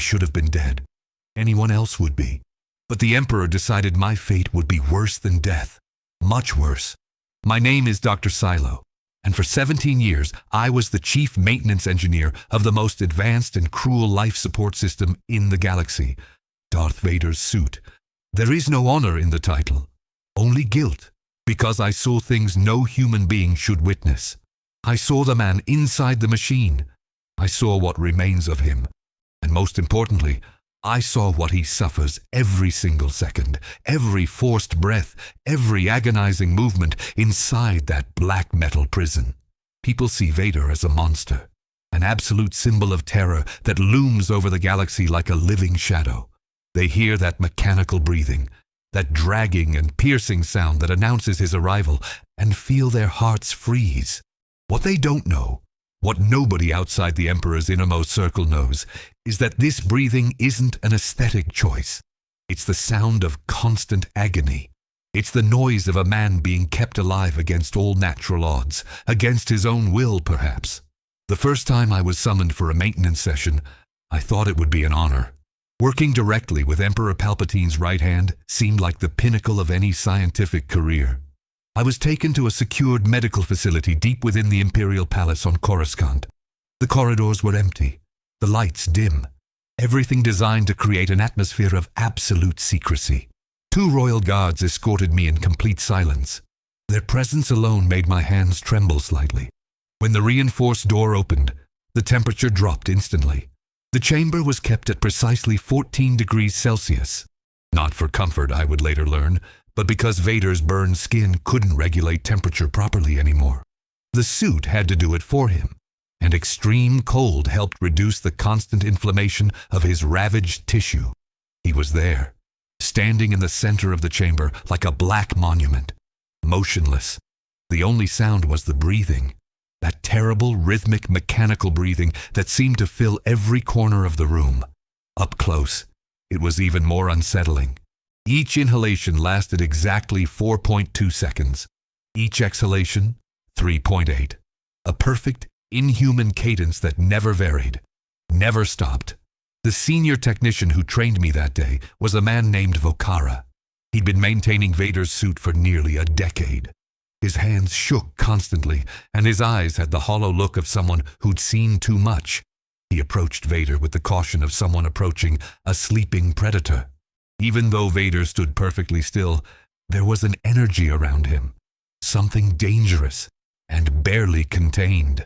should have been dead. Anyone else would be. But the Emperor decided my fate would be worse than death. Much worse. My name is Dr. Silo, and for 17 years I was the chief maintenance engineer of the most advanced and cruel life support system in the galaxy, Darth Vader's suit. There is no honor in the title, only guilt, because I saw things no human being should witness. I saw the man inside the machine. I saw what remains of him. And most importantly, I saw what he suffers every single second, every forced breath, every agonizing movement inside that black metal prison. People see Vader as a monster, an absolute symbol of terror that looms over the galaxy like a living shadow. They hear that mechanical breathing, that dragging and piercing sound that announces his arrival, and feel their hearts freeze. What they don't know, what nobody outside the Emperor's innermost circle knows, is that this breathing isn't an aesthetic choice. It's the sound of constant agony. It's the noise of a man being kept alive against all natural odds, against his own will, perhaps. The first time I was summoned for a maintenance session, I thought it would be an honor. Working directly with Emperor Palpatine's right hand seemed like the pinnacle of any scientific career. I was taken to a secured medical facility deep within the Imperial Palace on Coruscant. The corridors were empty, the lights dim, everything designed to create an atmosphere of absolute secrecy. 2 royal guards escorted me in complete silence. Their presence alone made my hands tremble slightly. When the reinforced door opened, the temperature dropped instantly. The chamber was kept at precisely 14 degrees Celsius. Not for comfort, I would later learn, but because Vader's burned skin couldn't regulate temperature properly anymore. The suit had to do it for him, and extreme cold helped reduce the constant inflammation of his ravaged tissue. He was there, standing in the center of the chamber like a black monument, motionless. The only sound was the breathing, that terrible rhythmic mechanical breathing that seemed to fill every corner of the room. Up close, it was even more unsettling. Each inhalation lasted exactly 4.2 seconds. Each exhalation, 3.8. A perfect, inhuman cadence that never varied, never stopped. The senior technician who trained me that day was a man named Vocara. He'd been maintaining Vader's suit for nearly a decade. His hands shook constantly, and his eyes had the hollow look of someone who'd seen too much. He approached Vader with the caution of someone approaching a sleeping predator. Even though Vader stood perfectly still, there was an energy around him, something dangerous and barely contained.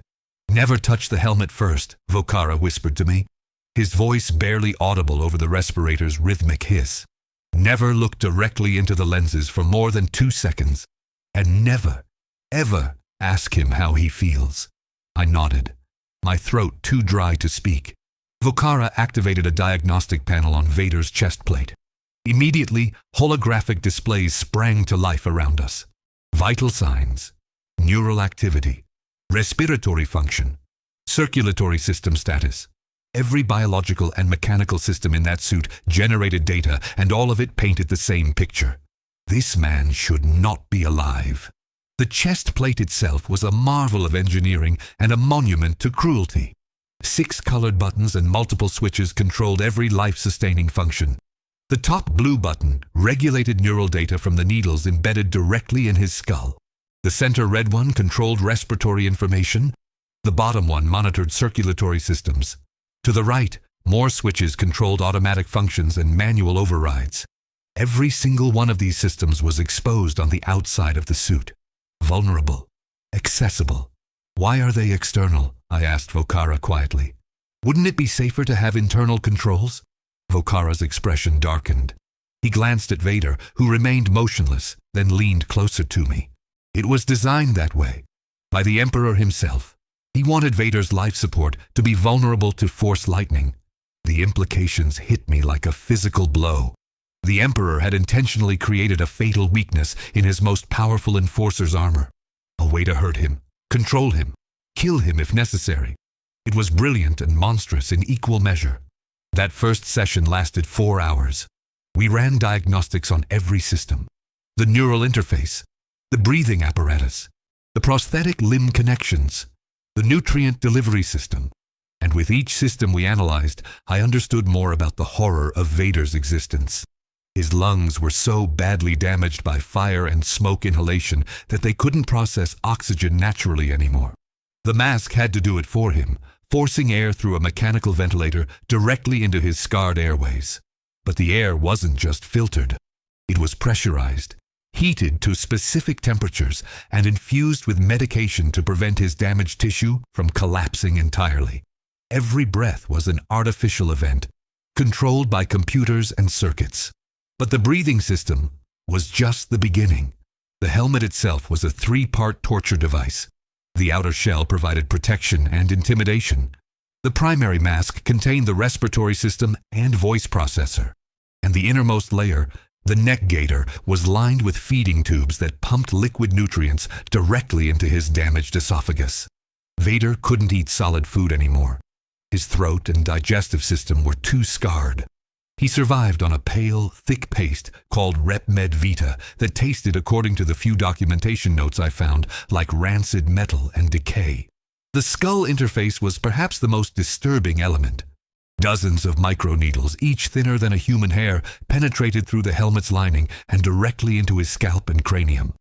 "Never touch the helmet first," Vocara whispered to me, his voice barely audible over the respirator's rhythmic hiss. "Never look directly into the lenses for more than 2 seconds, and never, ever ask him how he feels." I nodded, my throat too dry to speak. Vocara activated a diagnostic panel on Vader's chest plate. Immediately, holographic displays sprang to life around us. Vital signs, neural activity, respiratory function, circulatory system status. Every biological and mechanical system in that suit generated data, and all of it painted the same picture. This man should not be alive. The chest plate itself was a marvel of engineering and a monument to cruelty. 6 colored buttons and multiple switches controlled every life-sustaining function. The top blue button regulated neural data from the needles embedded directly in his skull. The center red one controlled respiratory information. The bottom one monitored circulatory systems. To the right, more switches controlled automatic functions and manual overrides. Every single one of these systems was exposed on the outside of the suit. Vulnerable. Accessible. "Why are they external?" I asked Vocara quietly. "Wouldn't it be safer to have internal controls?" Vocara's expression darkened. He glanced at Vader, who remained motionless, then leaned closer to me. It was designed that way, by the Emperor himself. He wanted Vader's life support to be vulnerable to Force lightning. The implications hit me like a physical blow. The Emperor had intentionally created a fatal weakness in his most powerful enforcer's armor. A way to hurt him, control him, kill him if necessary. It was brilliant and monstrous in equal measure. That first session lasted 4 hours. We ran diagnostics on every system. The neural interface, the breathing apparatus, the prosthetic limb connections, the nutrient delivery system, and with each system we analyzed, I understood more about the horror of Vader's existence. His lungs were so badly damaged by fire and smoke inhalation that they couldn't process oxygen naturally anymore. The mask had to do it for him, forcing air through a mechanical ventilator directly into his scarred airways. But the air wasn't just filtered. It was pressurized, heated to specific temperatures, and infused with medication to prevent his damaged tissue from collapsing entirely. Every breath was an artificial event, controlled by computers and circuits. But the breathing system was just the beginning. The helmet itself was a three-part torture device. The outer shell provided protection and intimidation. The primary mask contained the respiratory system and voice processor. And the innermost layer, the neck gaiter, was lined with feeding tubes that pumped liquid nutrients directly into his damaged esophagus. Vader couldn't eat solid food anymore. His throat and digestive system were too scarred. He survived on a pale, thick paste called RepMed Vita that tasted, according to the few documentation notes I found, like rancid metal and decay. The skull interface was perhaps the most disturbing element. Dozens of microneedles, each thinner than a human hair, penetrated through the helmet's lining and directly into his scalp and cranium.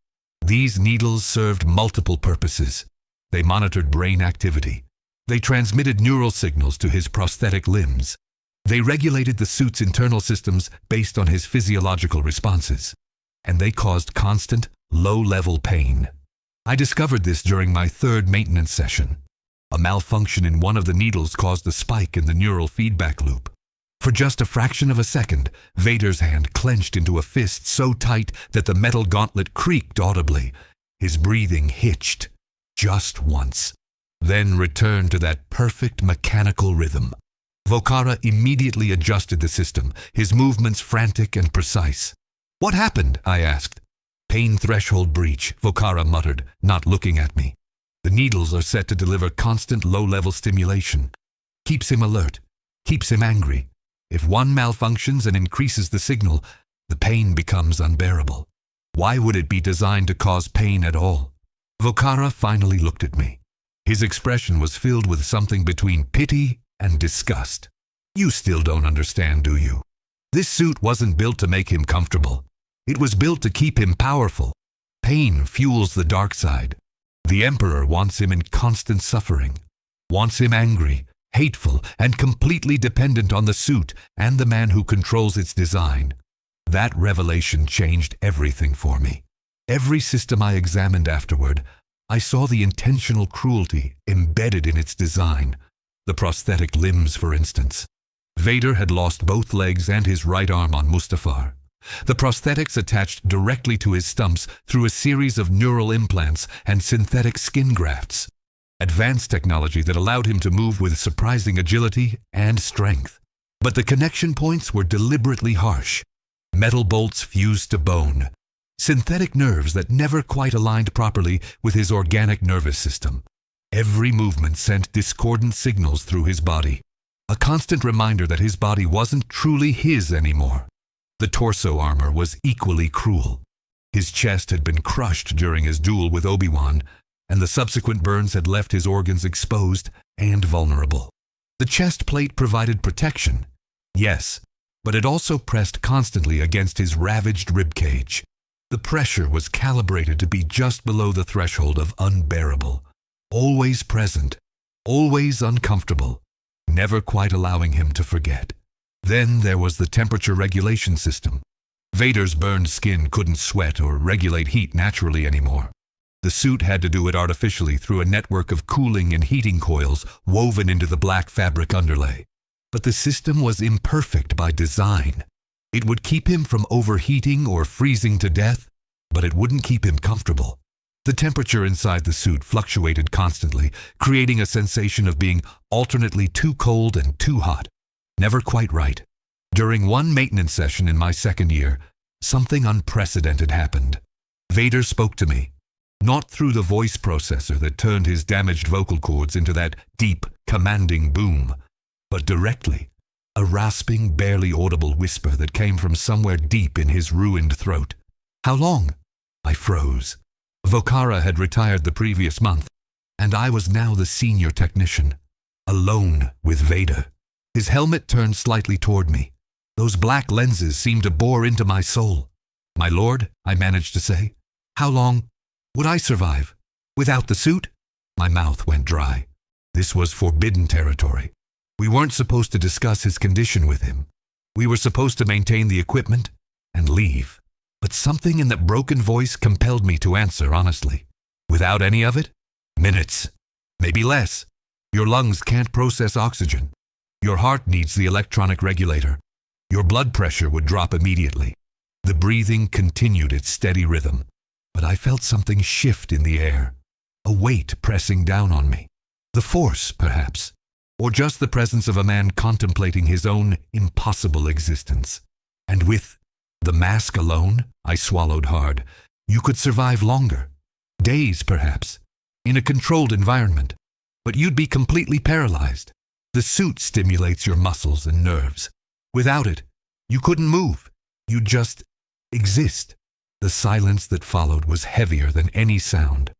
These needles served multiple purposes. They monitored brain activity. They transmitted neural signals to his prosthetic limbs. They regulated the suit's internal systems based on his physiological responses. And they caused constant, low-level pain. I discovered this during my third maintenance session. A malfunction in one of the needles caused a spike in the neural feedback loop. For just a fraction of a second, Vader's hand clenched into a fist so tight that the metal gauntlet creaked audibly. His breathing hitched, just once, then returned to that perfect mechanical rhythm. Vocara immediately adjusted the system, his movements frantic and precise. "What happened?" I asked. "Pain threshold breach," Vocara muttered, not looking at me. "The needles are set to deliver constant low-level stimulation. Keeps him alert, keeps him angry. If one malfunctions and increases the signal, the pain becomes unbearable. Why would it be designed to cause pain at all?" Vocara finally looked at me. His expression was filled with something between pity and disgust. "You still don't understand, do you? This suit wasn't built to make him comfortable. It was built to keep him powerful. Pain fuels the dark side. The Emperor wants him in constant suffering, wants him angry, hateful, and completely dependent on the suit and the man who controls its design." That revelation changed everything for me. Every system I examined afterward, I saw the intentional cruelty embedded in its design. The prosthetic limbs, for instance. Vader had lost both legs and his right arm on Mustafar. The prosthetics attached directly to his stumps through a series of neural implants and synthetic skin grafts. Advanced technology that allowed him to move with surprising agility and strength. But the connection points were deliberately harsh. Metal bolts fused to bone. Synthetic nerves that never quite aligned properly with his organic nervous system. Every movement sent discordant signals through his body. A constant reminder that his body wasn't truly his anymore. The torso armor was equally cruel. His chest had been crushed during his duel with Obi-Wan, and the subsequent burns had left his organs exposed and vulnerable. The chest plate provided protection, yes, but it also pressed constantly against his ravaged ribcage. The pressure was calibrated to be just below the threshold of unbearable. Always present, always uncomfortable, never quite allowing him to forget. Then there was the temperature regulation system. Vader's burned skin couldn't sweat or regulate heat naturally anymore. The suit had to do it artificially through a network of cooling and heating coils woven into the black fabric underlay. But the system was imperfect by design. It would keep him from overheating or freezing to death, but it wouldn't keep him comfortable. The temperature inside the suit fluctuated constantly, creating a sensation of being alternately too cold and too hot. Never quite right. During one maintenance session in my second year, something unprecedented happened. Vader spoke to me, not through the voice processor that turned his damaged vocal cords into that deep, commanding boom, but directly, a rasping, barely audible whisper that came from somewhere deep in his ruined throat. "How long?" I froze. Vocara had retired the previous month, and I was now the senior technician. alone with Vader. His helmet turned slightly toward me. Those black lenses seemed to bore into my soul. "My lord," I managed to say, "how long would I survive? Without the suit?" My mouth went dry. This was forbidden territory. We weren't supposed to discuss his condition with him. We were supposed to maintain the equipment and leave. But something in that broken voice compelled me to answer honestly. "Without any of it? Minutes. Maybe less. Your lungs can't process oxygen. Your heart needs the electronic regulator. Your blood pressure would drop immediately." The breathing continued its steady rhythm, but I felt something shift in the air, a weight pressing down on me. The Force, perhaps, or just the presence of a man contemplating his own impossible existence. And with the mask alone, I swallowed hard, you could survive longer. Days, perhaps, in a controlled environment, but you'd be completely paralyzed. The suit stimulates your muscles and nerves. Without it, you couldn't move. You'd just exist. The silence that followed was heavier than any sound.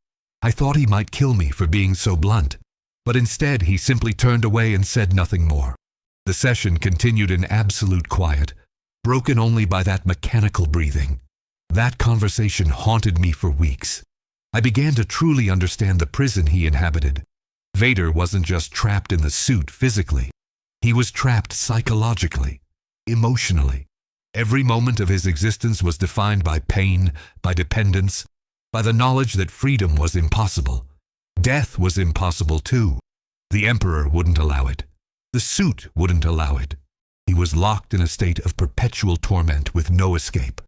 I thought he might kill me for being so blunt, but instead he simply turned away and said nothing more. The session continued in absolute quiet, broken only by that mechanical breathing. That conversation haunted me for weeks. I began to truly understand the prison he inhabited. Vader wasn't just trapped in the suit physically. He was trapped psychologically, emotionally. Every moment of his existence was defined by pain, by dependence, by the knowledge that freedom was impossible. Death was impossible too. The Emperor wouldn't allow it. The suit wouldn't allow it. He was locked in a state of perpetual torment with no escape.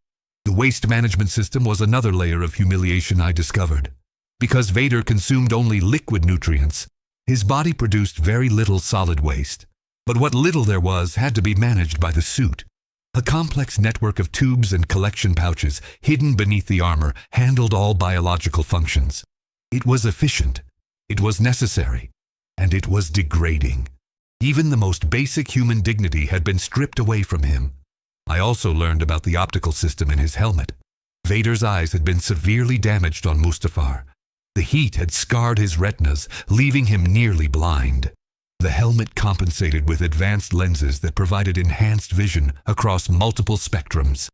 The waste management system was another layer of humiliation I discovered. Because Vader consumed only liquid nutrients, his body produced very little solid waste. But what little there was had to be managed by the suit. A complex network of tubes and collection pouches hidden beneath the armor handled all biological functions. It was efficient, it was necessary, and it was degrading. Even the most basic human dignity had been stripped away from him. I also learned about the optical system in his helmet. Vader's eyes had been severely damaged on Mustafar. The heat had scarred his retinas, leaving him nearly blind. The helmet compensated with advanced lenses that provided enhanced vision across multiple spectrums.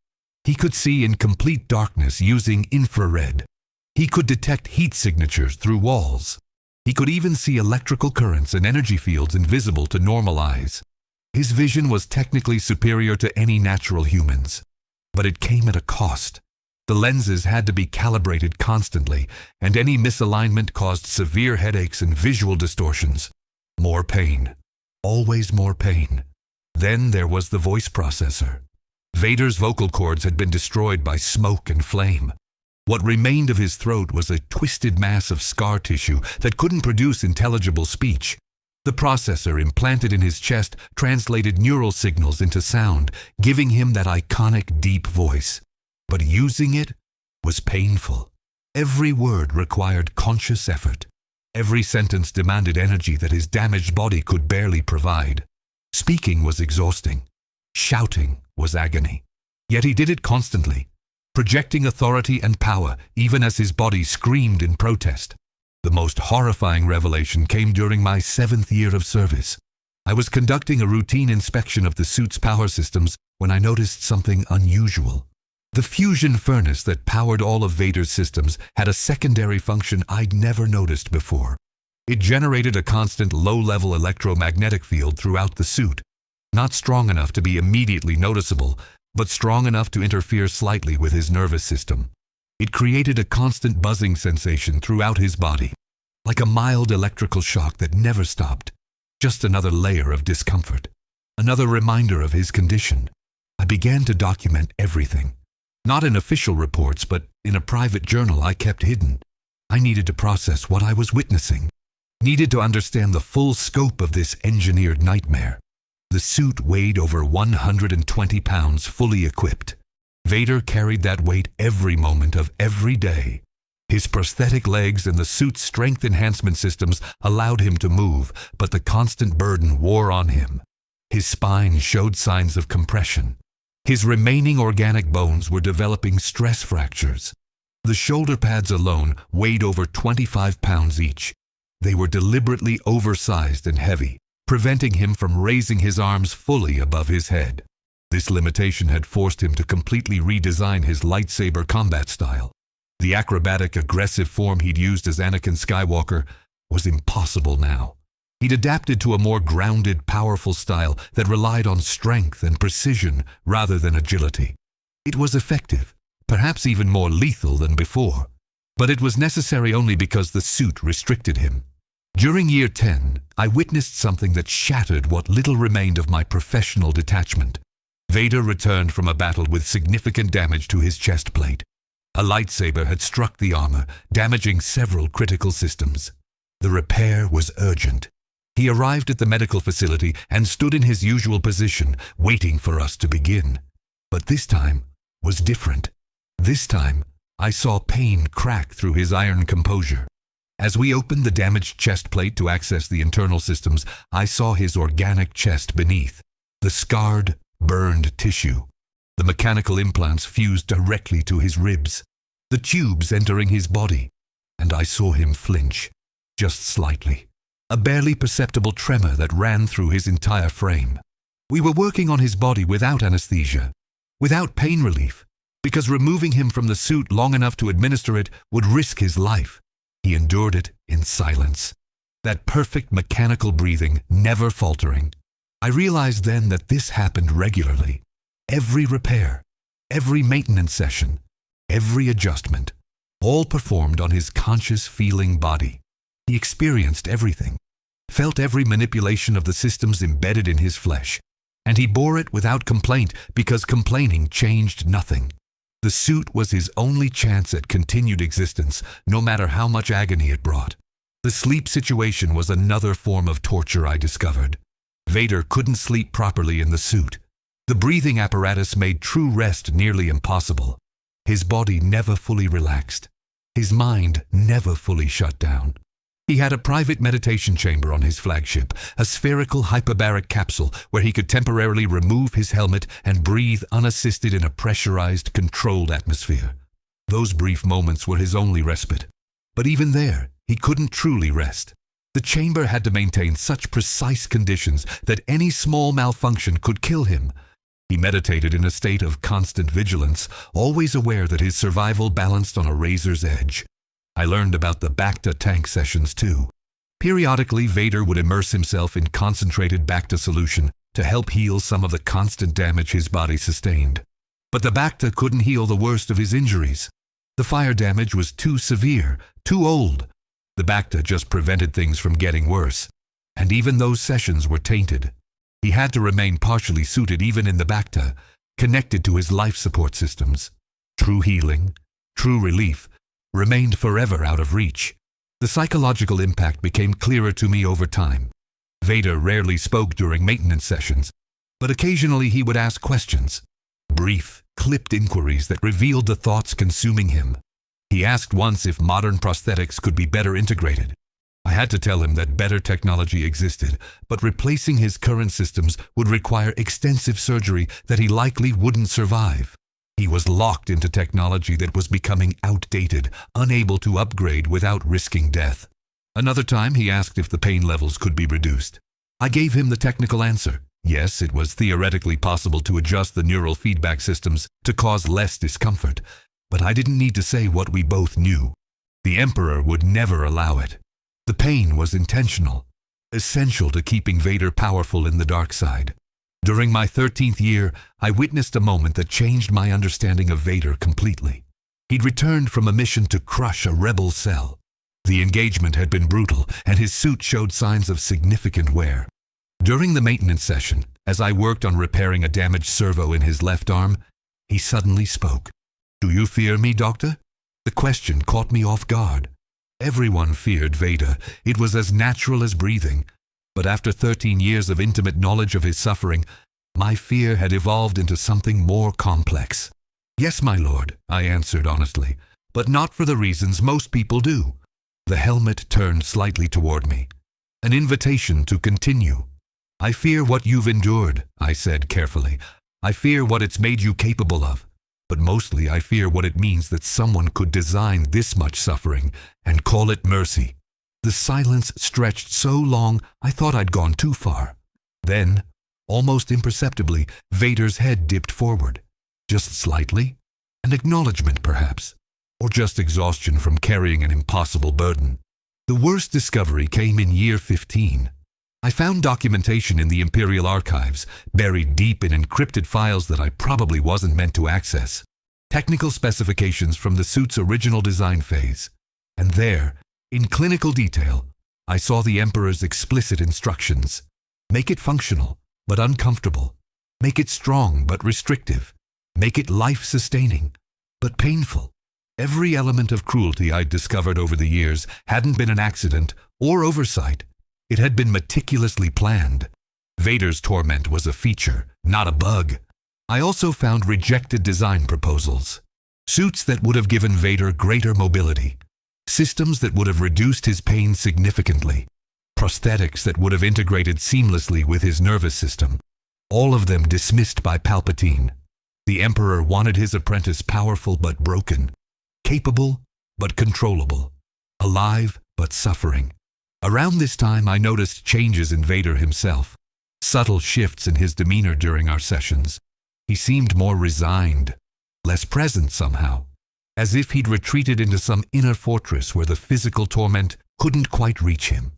He could see in complete darkness using infrared. He could detect heat signatures through walls. He could even see electrical currents and energy fields invisible to normal eyes. His vision was technically superior to any natural humans, but it came at a cost. The lenses had to be calibrated constantly, and any misalignment caused severe headaches and visual distortions. More pain. Always more pain. Then there was the voice processor. Vader's vocal cords had been destroyed by smoke and flame. What remained of his throat was a twisted mass of scar tissue that couldn't produce intelligible speech. The processor implanted in his chest translated neural signals into sound, giving him that iconic deep voice. But using it was painful. Every word required conscious effort. Every sentence demanded energy that his damaged body could barely provide. Speaking was exhausting. Shouting was agony. Yet he did it constantly, projecting authority and power even as his body screamed in protest. The most horrifying revelation came during my 7th year of service. I was conducting a routine inspection of the suit's power systems when I noticed something unusual. The fusion furnace that powered all of Vader's systems had a secondary function I'd never noticed before. It generated a constant low-level electromagnetic field throughout the suit, not strong enough to be immediately noticeable, but strong enough to interfere slightly with his nervous system. It created a constant buzzing sensation throughout his body, like a mild electrical shock that never stopped. Just another layer of discomfort, another reminder of his condition. I began to document everything. Not in official reports, but in a private journal I kept hidden. I needed to process what I was witnessing, needed to understand the full scope of this engineered nightmare. The suit weighed over 120 pounds fully equipped. Vader carried that weight every moment of every day. His prosthetic legs and the suit's strength enhancement systems allowed him to move, but the constant burden wore on him. His spine showed signs of compression. His remaining organic bones were developing stress fractures. The shoulder pads alone weighed over 25 pounds each. They were deliberately oversized and heavy, preventing him from raising his arms fully above his head. This limitation had forced him to completely redesign his lightsaber combat style. The acrobatic, aggressive form he'd used as Anakin Skywalker was impossible now. He'd adapted to a more grounded, powerful style that relied on strength and precision rather than agility. It was effective, perhaps even more lethal than before, but it was necessary only because the suit restricted him. During Year 10, I witnessed something that shattered what little remained of my professional detachment. Vader returned from a battle with significant damage to his chest plate. A lightsaber had struck the armor, damaging several critical systems. The repair was urgent. He arrived at the medical facility and stood in his usual position, waiting for us to begin. But this time was different. This time, I saw pain crack through his iron composure. As we opened the damaged chest plate to access the internal systems, I saw his organic chest beneath, the scarred, burned tissue. The mechanical implants fused directly to his ribs, the tubes entering his body, and I saw him flinch, just slightly. A barely perceptible tremor that ran through his entire frame. We were working on his body without anesthesia, without pain relief, because removing him from the suit long enough to administer it would risk his life. He endured it in silence. That perfect mechanical breathing, never faltering. I realized then that this happened regularly. Every repair, every maintenance session, every adjustment, all performed on his conscious feeling body. He experienced everything, felt every manipulation of the systems embedded in his flesh, and he bore it without complaint because complaining changed nothing. The suit was his only chance at continued existence, no matter how much agony it brought. The sleep situation was another form of torture I discovered. Vader couldn't sleep properly in the suit. The breathing apparatus made true rest nearly impossible. His body never fully relaxed. His mind never fully shut down. He had a private meditation chamber on his flagship, a spherical hyperbaric capsule where he could temporarily remove his helmet and breathe unassisted in a pressurized, controlled atmosphere. Those brief moments were his only respite. But even there, he couldn't truly rest. The chamber had to maintain such precise conditions that any small malfunction could kill him. He meditated in a state of constant vigilance, always aware that his survival balanced on a razor's edge. I learned about the Bacta tank sessions too. Periodically, Vader would immerse himself in concentrated Bacta solution to help heal some of the constant damage his body sustained. But the Bacta couldn't heal the worst of his injuries. The fire damage was too severe, too old. The Bacta just prevented things from getting worse. And even those sessions were tainted. He had to remain partially suited even in the Bacta, connected to his life support systems. True healing, true relief, remained forever out of reach. The psychological impact became clearer to me over time. Vader rarely spoke during maintenance sessions, but occasionally he would ask questions. Brief, clipped inquiries that revealed the thoughts consuming him. He asked once if modern prosthetics could be better integrated. I had to tell him that better technology existed, but replacing his current systems would require extensive surgery that he likely wouldn't survive. He was locked into technology that was becoming outdated, unable to upgrade without risking death. Another time he asked if the pain levels could be reduced. I gave him the technical answer. Yes, it was theoretically possible to adjust the neural feedback systems to cause less discomfort, but I didn't need to say what we both knew. The Emperor would never allow it. The pain was intentional, essential to keeping Vader powerful in the dark side. During my 13th year, I witnessed a moment that changed my understanding of Vader completely. He'd returned from a mission to crush a rebel cell. The engagement had been brutal, and his suit showed signs of significant wear. During the maintenance session, as I worked on repairing a damaged servo in his left arm, he suddenly spoke. "Do you fear me, Doctor?" The question caught me off guard. Everyone feared Vader. It was as natural as breathing. But after 13 years of intimate knowledge of his suffering, my fear had evolved into something more complex. "Yes, my lord," I answered honestly, "but not for the reasons most people do." The helmet turned slightly toward me. An invitation to continue. "I fear what you've endured," I said carefully. "I fear what it's made you capable of. But mostly I fear what it means that someone could design this much suffering and call it mercy." The silence stretched so long I thought I'd gone too far. Then, almost imperceptibly, Vader's head dipped forward. Just slightly. An acknowledgement, perhaps. Or just exhaustion from carrying an impossible burden. The worst discovery came in year 15. I found documentation in the Imperial archives, buried deep in encrypted files that I probably wasn't meant to access. Technical specifications from the suit's original design phase. And there, in clinical detail, I saw the Emperor's explicit instructions. Make it functional, but uncomfortable. Make it strong, but restrictive. Make it life-sustaining, but painful. Every element of cruelty I'd discovered over the years hadn't been an accident or oversight. It had been meticulously planned. Vader's torment was a feature, not a bug. I also found rejected design proposals. Suits that would have given Vader greater mobility. Systems that would have reduced his pain significantly. Prosthetics that would have integrated seamlessly with his nervous system. All of them dismissed by Palpatine. The Emperor wanted his apprentice powerful but broken. Capable but controllable. Alive but suffering. Around this time I noticed changes in Vader himself. Subtle shifts in his demeanor during our sessions. He seemed more resigned. Less present somehow. As if he'd retreated into some inner fortress where the physical torment couldn't quite reach him.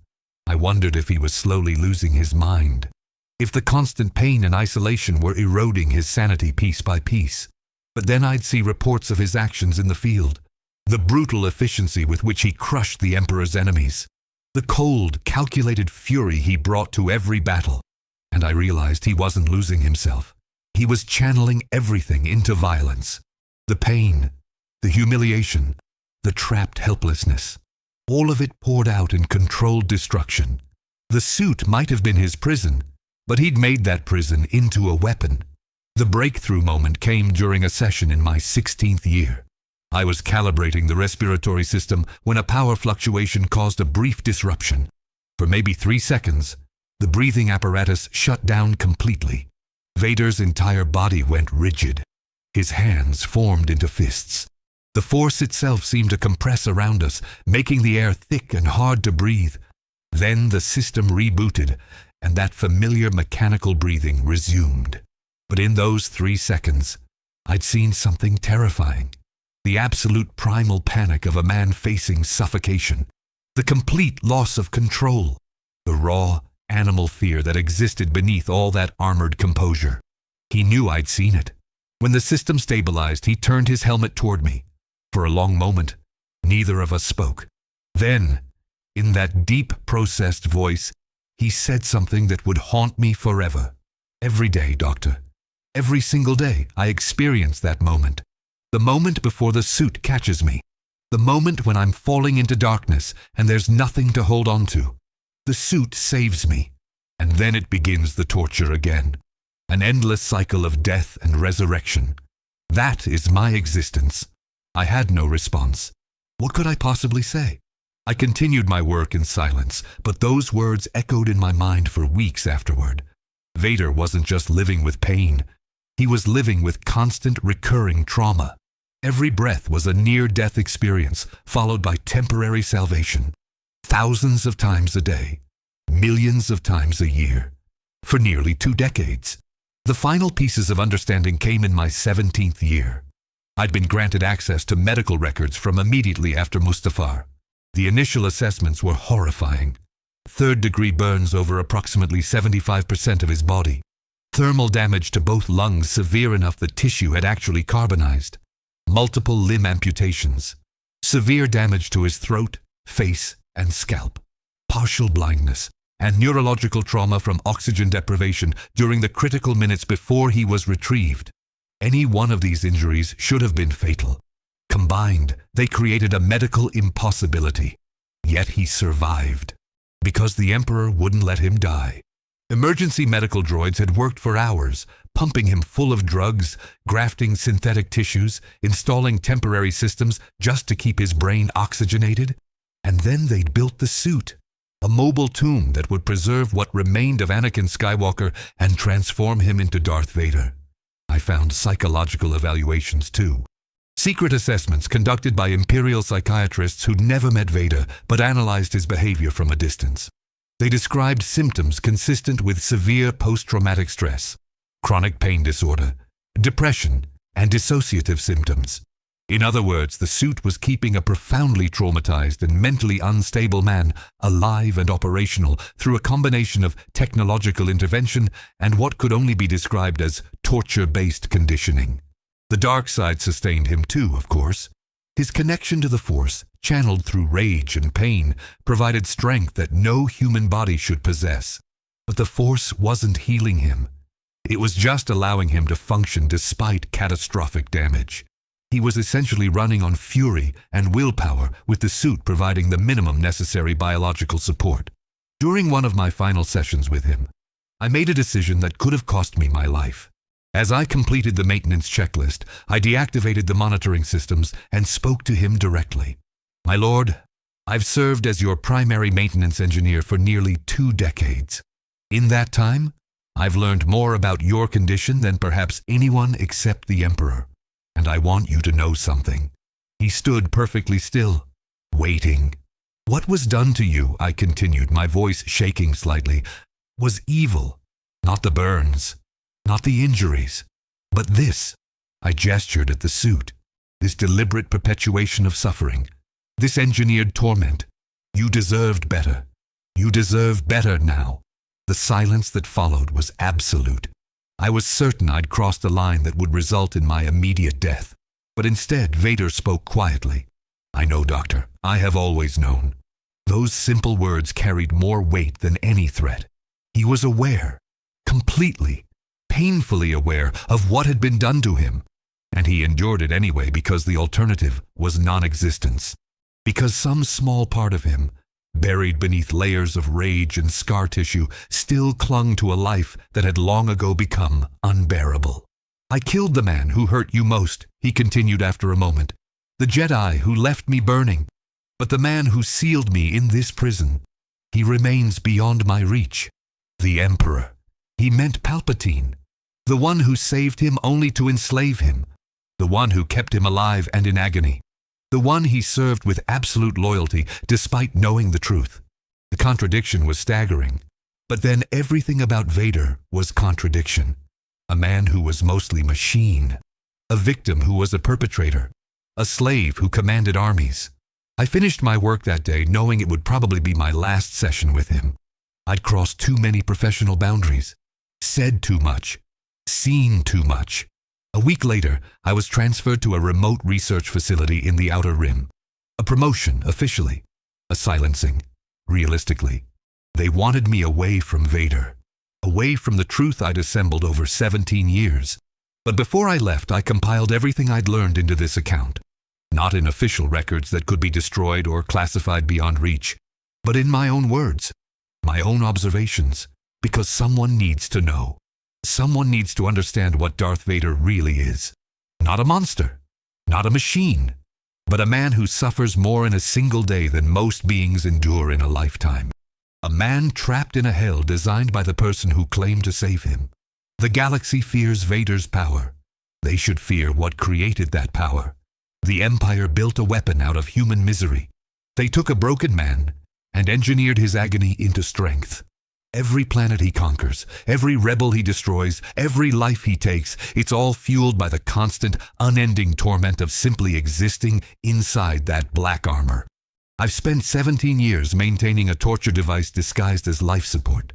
I wondered if he was slowly losing his mind. If the constant pain and isolation were eroding his sanity piece by piece. But then I'd see reports of his actions in the field. The brutal efficiency with which he crushed the Emperor's enemies. The cold, calculated fury he brought to every battle. And I realized he wasn't losing himself. He was channeling everything into violence. The pain, the humiliation, the trapped helplessness. All of it poured out in controlled destruction. The suit might have been his prison, but he'd made that prison into a weapon. The breakthrough moment came during a session in my 16th year. I was calibrating the respiratory system when a power fluctuation caused a brief disruption. For maybe 3 seconds, the breathing apparatus shut down completely. Vader's entire body went rigid. His hands formed into fists. The force itself seemed to compress around us, making the air thick and hard to breathe. Then the system rebooted, and that familiar mechanical breathing resumed. But in those 3 seconds, I'd seen something terrifying. The absolute primal panic of a man facing suffocation. The complete loss of control. The raw, animal fear that existed beneath all that armored composure. He knew I'd seen it. When the system stabilized, he turned his helmet toward me. For a long moment, neither of us spoke. Then, in that deep, processed voice, he said something that would haunt me forever. Every day, Doctor. Every single day, I experience that moment. The moment before the suit catches me. The moment when I'm falling into darkness and there's nothing to hold on to. The suit saves me. And then it begins the torture again. An endless cycle of death and resurrection. That is my existence. I had no response. What could I possibly say? I continued my work in silence, but those words echoed in my mind for weeks afterward. Vader wasn't just living with pain. He was living with constant, recurring trauma. Every breath was a near-death experience, followed by temporary salvation. Thousands of times a day. Millions of times a year. For nearly 2 decades. The final pieces of understanding came in my 17th year. I'd been granted access to medical records from immediately after Mustafar. The initial assessments were horrifying. 3rd-degree burns over approximately 75% of his body. Thermal damage to both lungs severe enough that tissue had actually carbonized. Multiple limb amputations. Severe damage to his throat, face, and scalp. Partial blindness. And neurological trauma from oxygen deprivation during the critical minutes before he was retrieved. Any one of these injuries should have been fatal. Combined, they created a medical impossibility. Yet he survived. Because the Emperor wouldn't let him die. Emergency medical droids had worked for hours, pumping him full of drugs, grafting synthetic tissues, installing temporary systems just to keep his brain oxygenated. And then they'd built the suit. A mobile tomb that would preserve what remained of Anakin Skywalker and transform him into Darth Vader. I found psychological evaluations too. Secret assessments conducted by imperial psychiatrists who'd never met Vader but analyzed his behavior from a distance. They described symptoms consistent with severe post-traumatic stress, chronic pain disorder, depression, and dissociative symptoms. In other words, the suit was keeping a profoundly traumatized and mentally unstable man alive and operational through a combination of technological intervention and what could only be described as torture-based conditioning. The dark side sustained him too, of course. His connection to the Force, channeled through rage and pain, provided strength that no human body should possess. But the Force wasn't healing him. It was just allowing him to function despite catastrophic damage. He was essentially running on fury and willpower, with the suit providing the minimum necessary biological support. During one of my final sessions with him, I made a decision that could have cost me my life. As I completed the maintenance checklist, I deactivated the monitoring systems and spoke to him directly. "My lord, I've served as your primary maintenance engineer for nearly 2 decades. In that time, I've learned more about your condition than perhaps anyone except the Emperor. And I want you to know something." He stood perfectly still, waiting. "What was done to you," I continued, my voice shaking slightly, "was evil. Not the burns, not the injuries, but this." I gestured at the suit. "This deliberate perpetuation of suffering, this engineered torment. You deserved better. You deserve better now." The silence that followed was absolute. I was certain I'd crossed a line that would result in my immediate death. But instead, Vader spoke quietly. "I know, Doctor. I have always known." Those simple words carried more weight than any threat. He was aware, completely, painfully aware of what had been done to him. And he endured it anyway because the alternative was non-existence. Because some small part of him, buried beneath layers of rage and scar tissue, still clung to a life that had long ago become unbearable. "I killed the man who hurt you most," he continued after a moment. "The Jedi who left me burning. But the man who sealed me in this prison, he remains beyond my reach. The Emperor." He meant Palpatine. The one who saved him only to enslave him. The one who kept him alive and in agony. The one he served with absolute loyalty despite knowing the truth. The contradiction was staggering. But then everything about Vader was contradiction. A man who was mostly machine. A victim who was a perpetrator. A slave who commanded armies. I finished my work that day knowing it would probably be my last session with him. I'd crossed too many professional boundaries. Said too much. Seen too much. A week later, I was transferred to a remote research facility in the Outer Rim. A promotion, officially. A silencing, realistically. They wanted me away from Vader. Away from the truth I'd assembled over 17 years. But before I left, I compiled everything I'd learned into this account. Not in official records that could be destroyed or classified beyond reach, but in my own words, my own observations, because someone needs to know. Someone needs to understand what Darth Vader really is. Not a monster, not a machine, but a man who suffers more in a single day than most beings endure in a lifetime. A man trapped in a hell designed by the person who claimed to save him. The galaxy fears Vader's power. They should fear what created that power. The Empire built a weapon out of human misery. They took a broken man and engineered his agony into strength. Every planet he conquers, every rebel he destroys, every life he takes, it's all fueled by the constant, unending torment of simply existing inside that black armor. I've spent 17 years maintaining a torture device disguised as life support.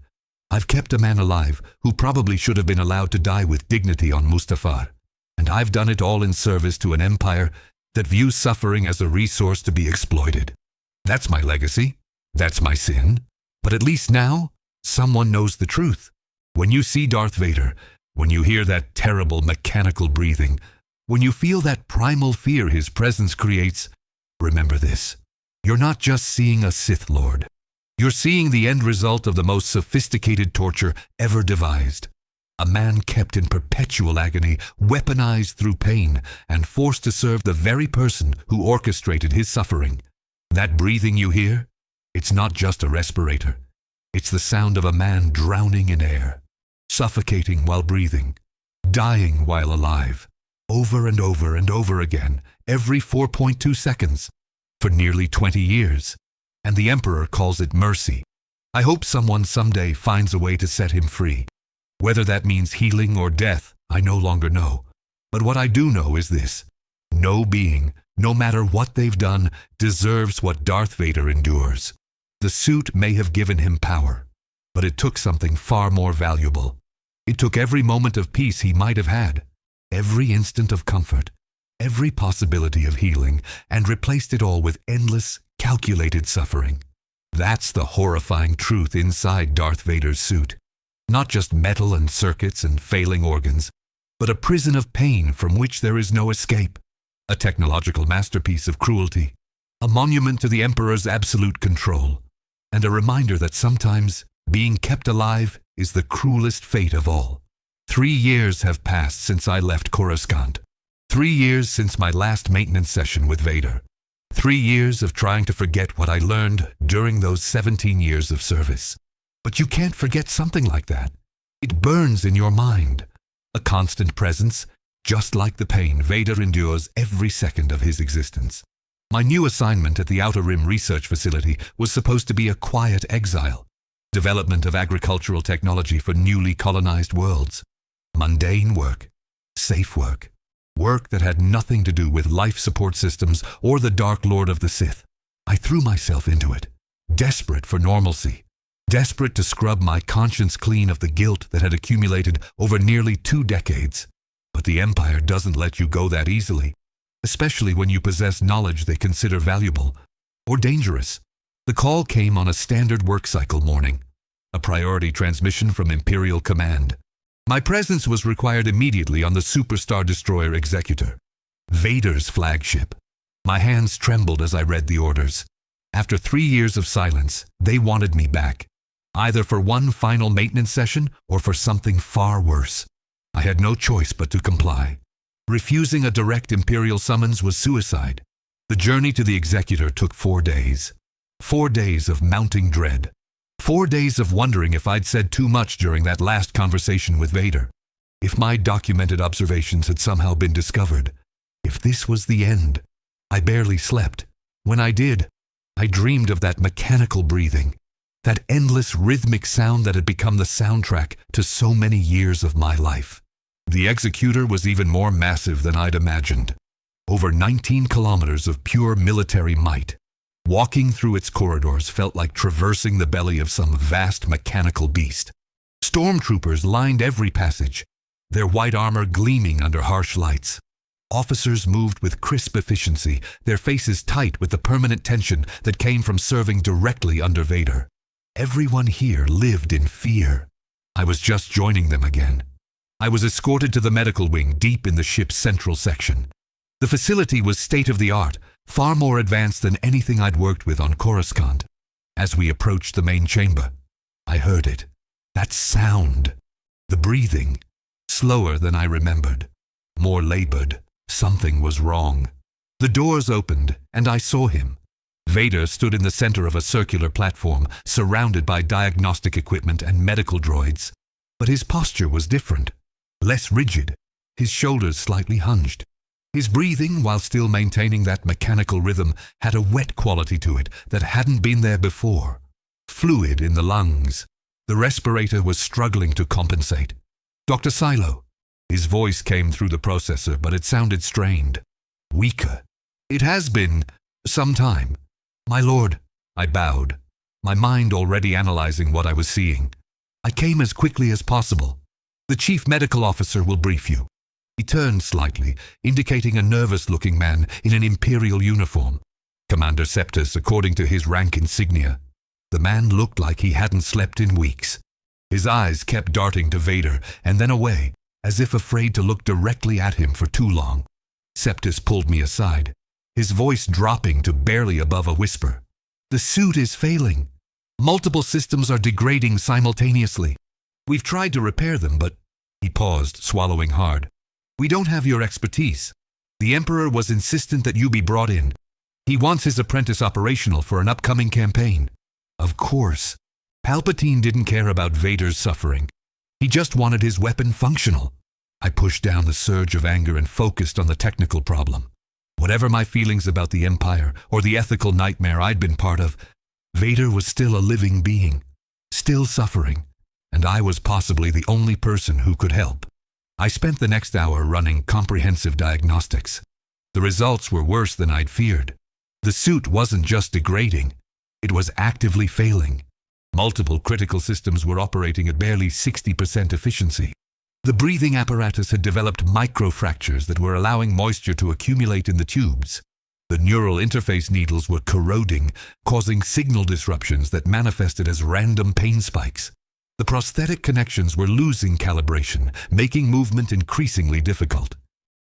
I've kept a man alive who probably should have been allowed to die with dignity on Mustafar. And I've done it all in service to an empire that views suffering as a resource to be exploited. That's my legacy. That's my sin. But at least now, someone knows the truth. When you see Darth Vader, when you hear that terrible mechanical breathing, when you feel that primal fear his presence creates, remember this. You're not just seeing a Sith Lord. You're seeing the end result of the most sophisticated torture ever devised. A man kept in perpetual agony, weaponized through pain, and forced to serve the very person who orchestrated his suffering. That breathing you hear, it's not just a respirator. It's the sound of a man drowning in air, suffocating while breathing, dying while alive, over and over and over again, every 4.2 seconds, for nearly 20 years. And the Emperor calls it mercy. I hope someone someday finds a way to set him free. Whether that means healing or death, I no longer know. But what I do know is this: no being, no matter what they've done, deserves what Darth Vader endures. The suit may have given him power, but it took something far more valuable. It took every moment of peace he might have had, every instant of comfort, every possibility of healing, and replaced it all with endless, calculated suffering. That's the horrifying truth inside Darth Vader's suit. Not just metal and circuits and failing organs, but a prison of pain from which there is no escape. A technological masterpiece of cruelty, a monument to the Emperor's absolute control, and a reminder that sometimes being kept alive is the cruelest fate of all. 3 years have passed since I left Coruscant. 3 years since my last maintenance session with Vader. 3 years of trying to forget what I learned during those 17 years of service. But you can't forget something like that. It burns in your mind. A constant presence, just like the pain Vader endures every second of his existence. My new assignment at the Outer Rim Research Facility was supposed to be a quiet exile. Development of agricultural technology for newly colonized worlds. Mundane work. Safe work. Work that had nothing to do with life support systems or the Dark Lord of the Sith. I threw myself into it, desperate for normalcy. Desperate to scrub my conscience clean of the guilt that had accumulated over nearly 2 decades. But the Empire doesn't let you go that easily, especially when you possess knowledge they consider valuable or dangerous. The call came on a standard work cycle morning, a priority transmission from Imperial Command. My presence was required immediately on the Superstar Destroyer Executor, Vader's flagship. My hands trembled as I read the orders. After 3 years of silence, they wanted me back. Either for one final maintenance session or for something far worse. I had no choice but to comply. Refusing a direct Imperial summons was suicide. The journey to the Executor took 4 days. 4 days of mounting dread. 4 days of wondering if I'd said too much during that last conversation with Vader. If my documented observations had somehow been discovered. If this was the end. I barely slept. When I did, I dreamed of that mechanical breathing. That endless rhythmic sound that had become the soundtrack to so many years of my life. The Executor was even more massive than I'd imagined. Over 19 kilometers of pure military might. Walking through its corridors felt like traversing the belly of some vast mechanical beast. Stormtroopers lined every passage, their white armor gleaming under harsh lights. Officers moved with crisp efficiency, their faces tight with the permanent tension that came from serving directly under Vader. Everyone here lived in fear. I was just joining them again. I was escorted to the medical wing deep in the ship's central section. The facility was state-of-the-art, far more advanced than anything I'd worked with on Coruscant. As we approached the main chamber, I heard it. That sound. The breathing. Slower than I remembered. More labored. Something was wrong. The doors opened, and I saw him. Vader stood in the center of a circular platform, surrounded by diagnostic equipment and medical droids. But his posture was different, less rigid, his shoulders slightly hinged. His breathing, while still maintaining that mechanical rhythm, had a wet quality to it that hadn't been there before. Fluid in the lungs. The respirator was struggling to compensate. "Dr. Silo." His voice came through the processor, but it sounded strained. Weaker. "It has been some time." "My lord," I bowed, my mind already analyzing what I was seeing. "I came as quickly as possible. The chief medical officer will brief you." He turned slightly, indicating a nervous-looking man in an Imperial uniform. Commander Septus, according to his rank insignia. The man looked like he hadn't slept in weeks. His eyes kept darting to Vader and then away, as if afraid to look directly at him for too long. Septus pulled me aside, his voice dropping to barely above a whisper. "The suit is failing. Multiple systems are degrading simultaneously. We've tried to repair them, but—" He paused, swallowing hard. "We don't have your expertise. The Emperor was insistent that you be brought in. He wants his apprentice operational for an upcoming campaign." Of course. Palpatine didn't care about Vader's suffering. He just wanted his weapon functional. I pushed down the surge of anger and focused on the technical problem. Whatever my feelings about the Empire or the ethical nightmare I'd been part of, Vader was still a living being, still suffering, and I was possibly the only person who could help. I spent the next hour running comprehensive diagnostics. The results were worse than I'd feared. The suit wasn't just degrading, it was actively failing. Multiple critical systems were operating at barely 60% efficiency. The breathing apparatus had developed microfractures that were allowing moisture to accumulate in the tubes. The neural interface needles were corroding, causing signal disruptions that manifested as random pain spikes. The prosthetic connections were losing calibration, making movement increasingly difficult.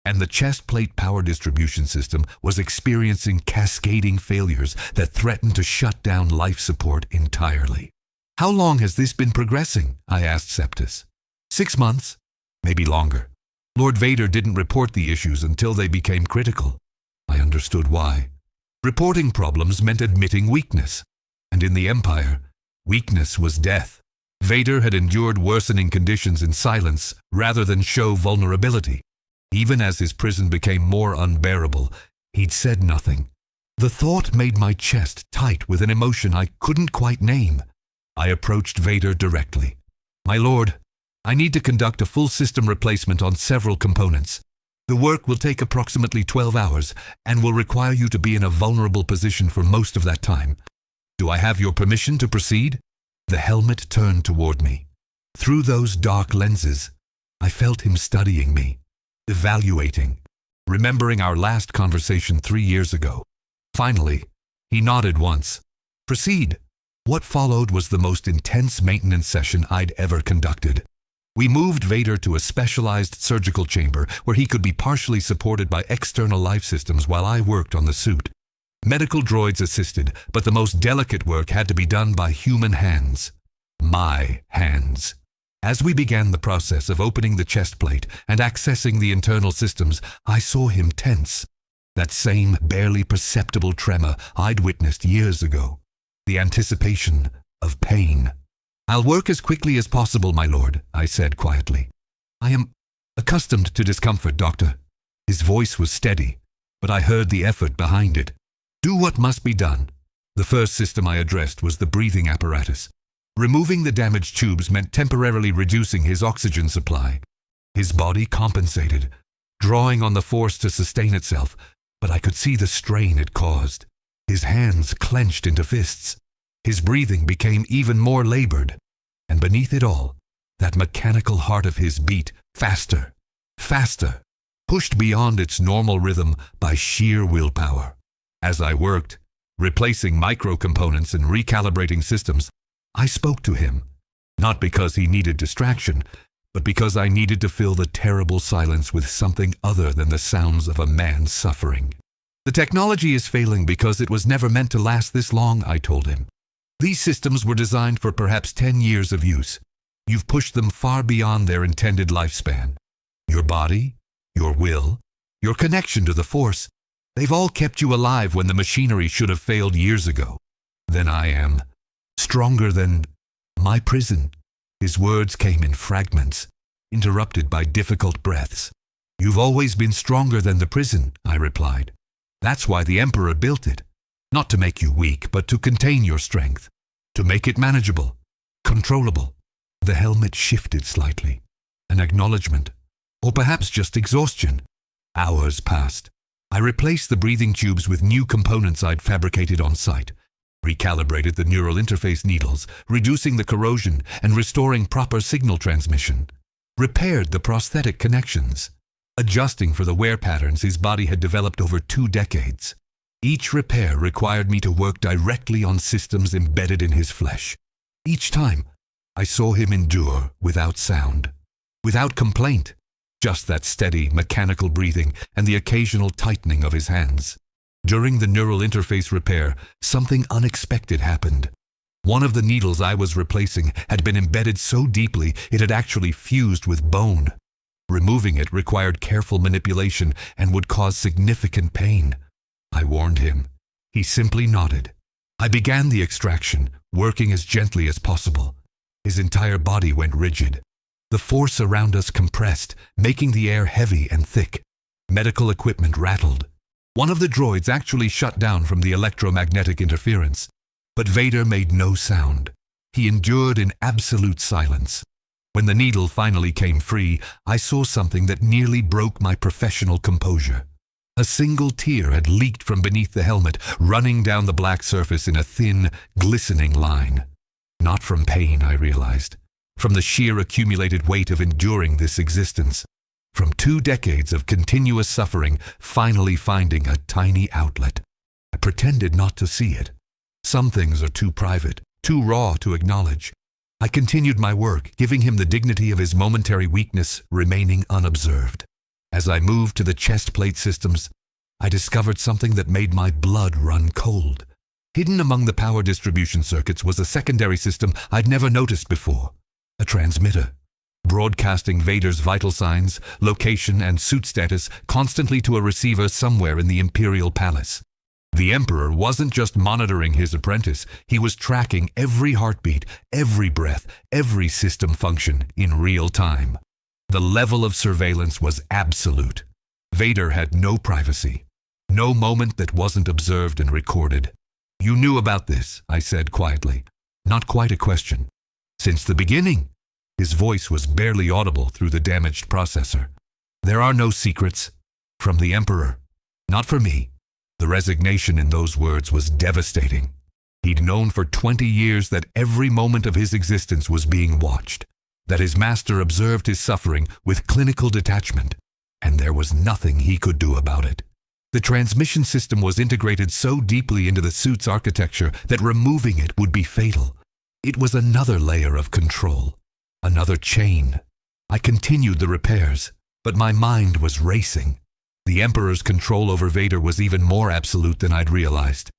And the chest plate power distribution system was experiencing cascading failures that threatened to shut down life support entirely. "How long has this been progressing?" I asked Septus. 6 months, maybe longer. Lord Vader didn't report the issues until they became critical. I understood why. Reporting problems meant admitting weakness. And in the Empire, weakness was death. Vader had endured worsening conditions in silence rather than show vulnerability. Even as his prison became more unbearable, he'd said nothing. The thought made my chest tight with an emotion I couldn't quite name. I approached Vader directly. "My lord, I need to conduct a full system replacement on several components. The work will take approximately 12 hours and will require you to be in a vulnerable position for most of that time. Do I have your permission to proceed?" The helmet turned toward me. Through those dark lenses, I felt him studying me, evaluating, remembering our last conversation 3 years ago. Finally, he nodded once. "Proceed." What followed was the most intense maintenance session I'd ever conducted. We moved Vader to a specialized surgical chamber where he could be partially supported by external life systems while I worked on the suit. Medical droids assisted, but the most delicate work had to be done by human hands. My hands. As we began the process of opening the chest plate and accessing the internal systems, I saw him tense. That same barely perceptible tremor I'd witnessed years ago. The anticipation of pain. "I'll work as quickly as possible, my lord," I said quietly. "I am accustomed to discomfort, Doctor." His voice was steady, but I heard the effort behind it. "Do what must be done." The first system I addressed was the breathing apparatus. Removing the damaged tubes meant temporarily reducing his oxygen supply. His body compensated, drawing on the force to sustain itself, but I could see the strain it caused. His hands clenched into fists. His breathing became even more labored. And beneath it all, that mechanical heart of his beat faster, faster, pushed beyond its normal rhythm by sheer willpower. As I worked, replacing micro-components and recalibrating systems, I spoke to him, not because he needed distraction, but because I needed to fill the terrible silence with something other than the sounds of a man suffering. "The technology is failing because it was never meant to last this long," I told him. "These systems were designed for perhaps 10 years of use. You've pushed them far beyond their intended lifespan. Your body, your will, your connection to the Force, they've all kept you alive when the machinery should have failed years ago. Then I am stronger than my prison." His words came in fragments, interrupted by difficult breaths. "You've always been stronger than the prison," I replied. "That's why the Emperor built it. Not to make you weak, but to contain your strength. To make it manageable, controllable." The helmet shifted slightly. An acknowledgement, or perhaps just exhaustion. Hours passed. I replaced the breathing tubes with new components I'd fabricated on site. Recalibrated the neural interface needles, reducing the corrosion and restoring proper signal transmission. Repaired the prosthetic connections, adjusting for the wear patterns his body had developed over 2 decades. Each repair required me to work directly on systems embedded in his flesh. Each time, I saw him endure without sound, without complaint, just that steady, mechanical breathing and the occasional tightening of his hands. During the neural interface repair, something unexpected happened. One of the needles I was replacing had been embedded so deeply it had actually fused with bone. Removing it required careful manipulation and would cause significant pain. I warned him. He simply nodded. I began the extraction, working as gently as possible. His entire body went rigid. The force around us compressed, making the air heavy and thick. Medical equipment rattled. One of the droids actually shut down from the electromagnetic interference. But Vader made no sound. He endured in absolute silence. When the needle finally came free, I saw something that nearly broke my professional composure. A single tear had leaked from beneath the helmet, running down the black surface in a thin, glistening line. Not from pain, I realized. From the sheer accumulated weight of enduring this existence. From 2 decades of continuous suffering, finally finding a tiny outlet. I pretended not to see it. Some things are too private, too raw to acknowledge. I continued my work, giving him the dignity of his momentary weakness remaining unobserved. As I moved to the chest plate systems, I discovered something that made my blood run cold. Hidden among the power distribution circuits was a secondary system I'd never noticed before. A transmitter, broadcasting Vader's vital signs, location, and suit status constantly to a receiver somewhere in the Imperial Palace. The Emperor wasn't just monitoring his apprentice, he was tracking every heartbeat, every breath, every system function in real time. The level of surveillance was absolute. Vader had no privacy, no moment that wasn't observed and recorded. "You knew about this," I said quietly. Not quite a question. "Since the beginning." His voice was barely audible through the damaged processor. "There are no secrets. From the Emperor. Not for me." The resignation in those words was devastating. He'd known for 20 years that every moment of his existence was being watched, that his master observed his suffering with clinical detachment, and there was nothing he could do about it. The transmission system was integrated so deeply into the suit's architecture that removing it would be fatal. It was another layer of control, another chain. I continued the repairs, but my mind was racing. The Emperor's control over Vader was even more absolute than I'd realized.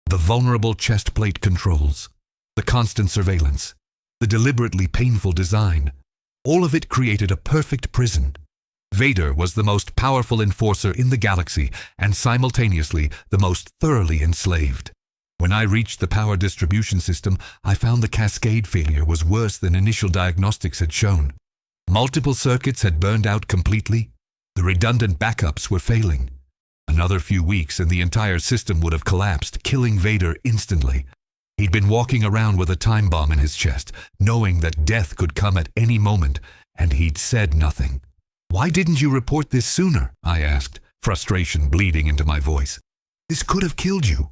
The vulnerable chest plate controls, the constant surveillance, the deliberately painful design, all of it created a perfect prison. Vader was the most powerful enforcer in the galaxy and simultaneously the most thoroughly enslaved. When I reached the power distribution system, I found the cascade failure was worse than initial diagnostics had shown. Multiple circuits had burned out completely. The redundant backups were failing. Another few weeks and the entire system would have collapsed, killing Vader instantly. He'd been walking around with a time bomb in his chest, knowing that death could come at any moment, and he'd said nothing. "Why didn't you report this sooner?" I asked, frustration bleeding into my voice. "This could have killed you."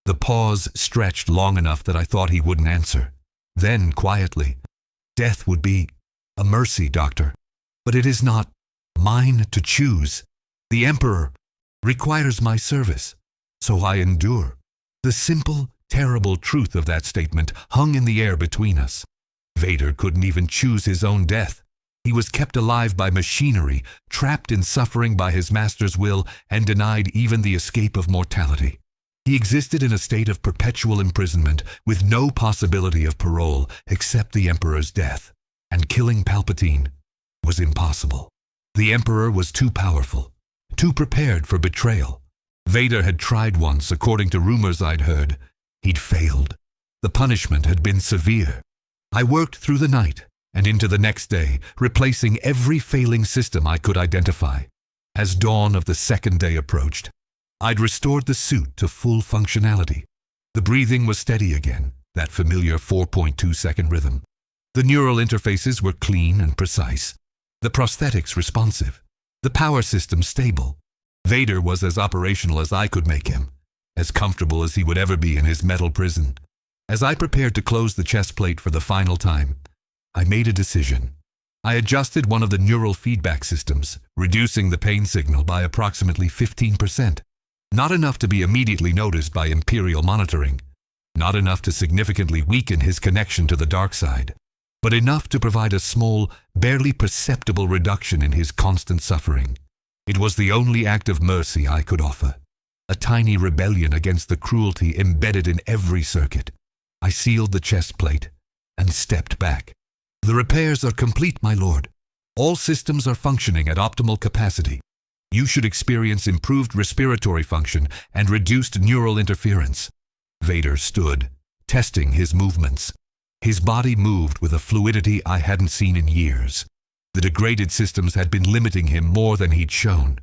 The pause stretched long enough that I thought he wouldn't answer. Then, quietly, "Death would be a mercy, Doctor. But it is not mine to choose. The Emperor requires my service, so I endure." The simple, terrible truth of that statement hung in the air between us. Vader couldn't even choose his own death. He was kept alive by machinery, trapped in suffering by his master's will, and denied even the escape of mortality. He existed in a state of perpetual imprisonment, with no possibility of parole except the Emperor's death. And killing Palpatine was impossible. The Emperor was too powerful, too prepared for betrayal. Vader had tried once, according to rumors I'd heard. He'd failed. The punishment had been severe. I worked through the night and into the next day, replacing every failing system I could identify. As dawn of the second day approached, I'd restored the suit to full functionality. The breathing was steady again, that familiar 4.2-second rhythm. The neural interfaces were clean and precise. The prosthetics responsive. The power system stable. Vader was as operational as I could make him, as comfortable as he would ever be in his metal prison. As I prepared to close the chest plate for the final time, I made a decision. I adjusted one of the neural feedback systems, reducing the pain signal by approximately 15%. Not enough to be immediately noticed by Imperial monitoring. Not enough to significantly weaken his connection to the dark side. But enough to provide a small, barely perceptible reduction in his constant suffering. It was the only act of mercy I could offer. A tiny rebellion against the cruelty embedded in every circuit. I sealed the chest plate and stepped back. "The repairs are complete, my lord. All systems are functioning at optimal capacity. You should experience improved respiratory function and reduced neural interference." Vader stood, testing his movements. His body moved with a fluidity I hadn't seen in years. The degraded systems had been limiting him more than he'd shown.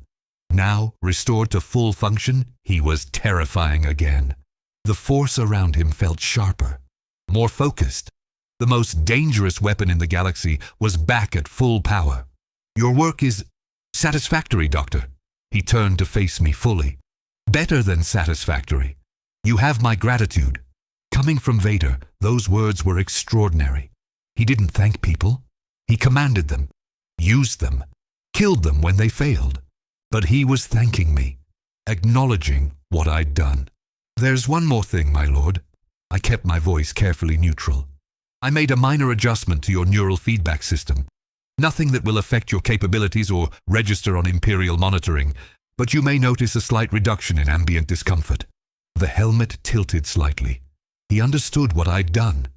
Now, restored to full function, he was terrifying again. The force around him felt sharper, more focused. The most dangerous weapon in the galaxy was back at full power. "Your work is satisfactory, Doctor." He turned to face me fully. "Better than satisfactory. You have my gratitude." Coming from Vader, those words were extraordinary. He didn't thank people. He commanded them, used them, killed them when they failed. But he was thanking me, acknowledging what I'd done. "There's one more thing, my lord." I kept my voice carefully neutral. "I made a minor adjustment to your neural feedback system. Nothing that will affect your capabilities or register on Imperial monitoring, but you may notice a slight reduction in ambient discomfort." The helmet tilted slightly. He understood what I'd done,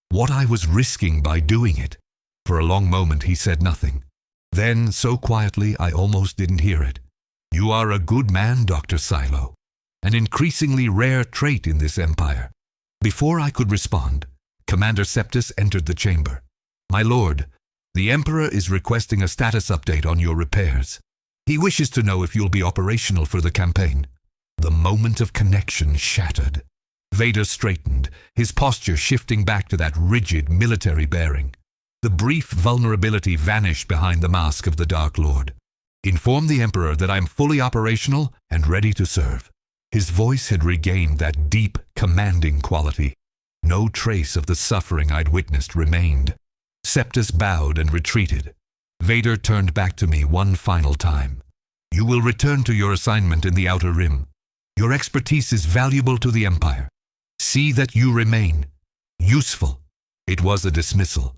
what I was risking by doing it. For a long moment he said nothing. Then, so quietly I almost didn't hear it, "You are a good man, Dr. Silo. An increasingly rare trait in this empire." Before I could respond, Commander Septus entered the chamber. "My lord, the Emperor is requesting a status update on your repairs. He wishes to know if you'll be operational for the campaign." The moment of connection shattered. Vader straightened, his posture shifting back to that rigid military bearing. The brief vulnerability vanished behind the mask of the Dark Lord. "Inform the Emperor that I'm fully operational and ready to serve." His voice had regained that deep, commanding quality. No trace of the suffering I'd witnessed remained. Septus bowed and retreated. Vader turned back to me one final time. "You will return to your assignment in the Outer Rim. Your expertise is valuable to the Empire. See that you remain useful." It was a dismissal,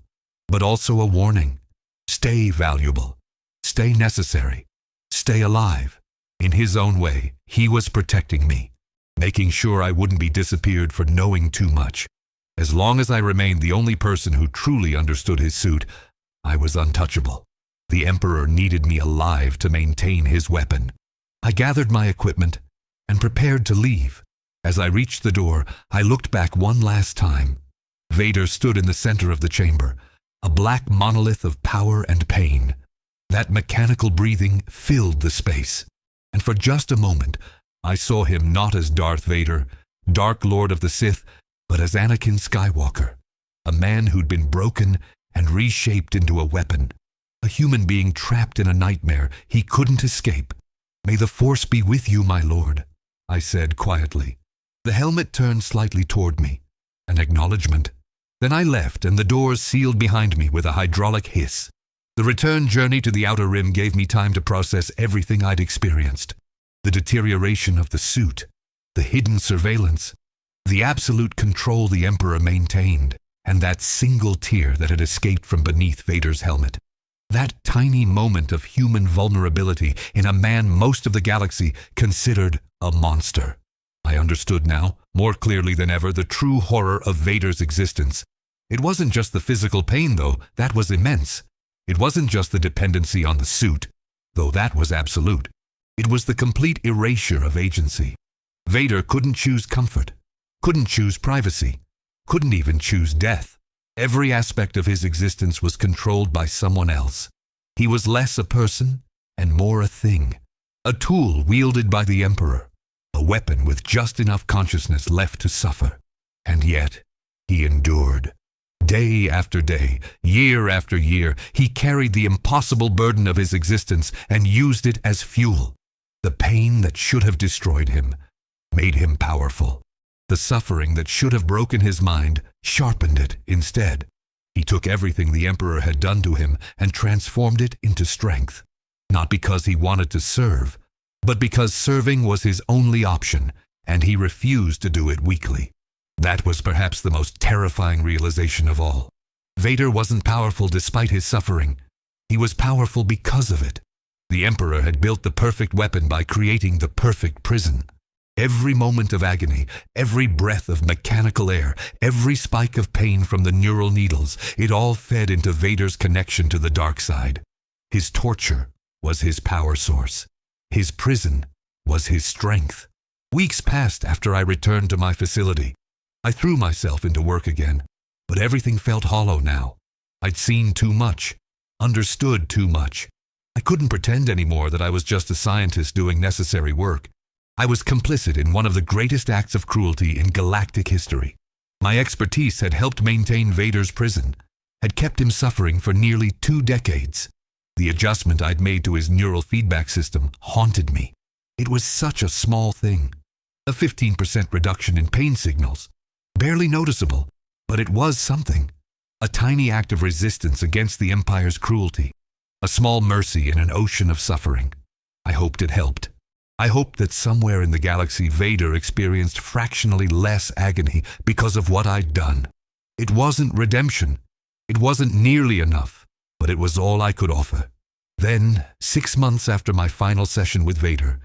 but also a warning. Stay valuable. Stay necessary. Stay alive. In his own way, he was protecting me, making sure I wouldn't be disappeared for knowing too much. As long as I remained the only person who truly understood his suit, I was untouchable. The Emperor needed me alive to maintain his weapon. I gathered my equipment and prepared to leave. As I reached the door, I looked back one last time. Vader stood in the center of the chamber, a black monolith of power and pain. That mechanical breathing filled the space. And for just a moment, I saw him not as Darth Vader, Dark Lord of the Sith, but as Anakin Skywalker, a man who'd been broken and reshaped into a weapon, a human being trapped in a nightmare he couldn't escape. "May the Force be with you, my lord," I said quietly. The helmet turned slightly toward me, an acknowledgement. Then I left, and the doors sealed behind me with a hydraulic hiss. The return journey to the Outer Rim gave me time to process everything I'd experienced. The deterioration of the suit, the hidden surveillance, the absolute control the Emperor maintained, and that single tear that had escaped from beneath Vader's helmet. That tiny moment of human vulnerability in a man most of the galaxy considered a monster. I understood now, more clearly than ever, the true horror of Vader's existence. It wasn't just the physical pain, though, that was immense. It wasn't just the dependency on the suit, though that was absolute. It was the complete erasure of agency. Vader couldn't choose comfort, couldn't choose privacy, couldn't even choose death. Every aspect of his existence was controlled by someone else. He was less a person and more a thing, a tool wielded by the Emperor, a weapon with just enough consciousness left to suffer. And yet, he endured. Day after day, year after year, he carried the impossible burden of his existence and used it as fuel. The pain that should have destroyed him made him powerful. The suffering that should have broken his mind sharpened it instead. He took everything the Emperor had done to him and transformed it into strength. Not because he wanted to serve, but because serving was his only option, and he refused to do it weakly. That was perhaps the most terrifying realization of all. Vader wasn't powerful despite his suffering. He was powerful because of it. The Emperor had built the perfect weapon by creating the perfect prison. Every moment of agony, every breath of mechanical air, every spike of pain from the neural needles, it all fed into Vader's connection to the dark side. His torture was his power source. His prison was his strength. Weeks passed after I returned to my facility. I threw myself into work again, but everything felt hollow now. I'd seen too much, understood too much. I couldn't pretend anymore that I was just a scientist doing necessary work. I was complicit in one of the greatest acts of cruelty in galactic history. My expertise had helped maintain Vader's prison, had kept him suffering for nearly 2 decades. The adjustment I'd made to his neural feedback system haunted me. It was such a small thing. A 15% reduction in pain signals. Barely noticeable, but it was something. A tiny act of resistance against the Empire's cruelty. A small mercy in an ocean of suffering. I hoped it helped. I hoped that somewhere in the galaxy Vader experienced fractionally less agony because of what I'd done. It wasn't redemption. It wasn't nearly enough, but it was all I could offer. Then, 6 months after my final session with Vader,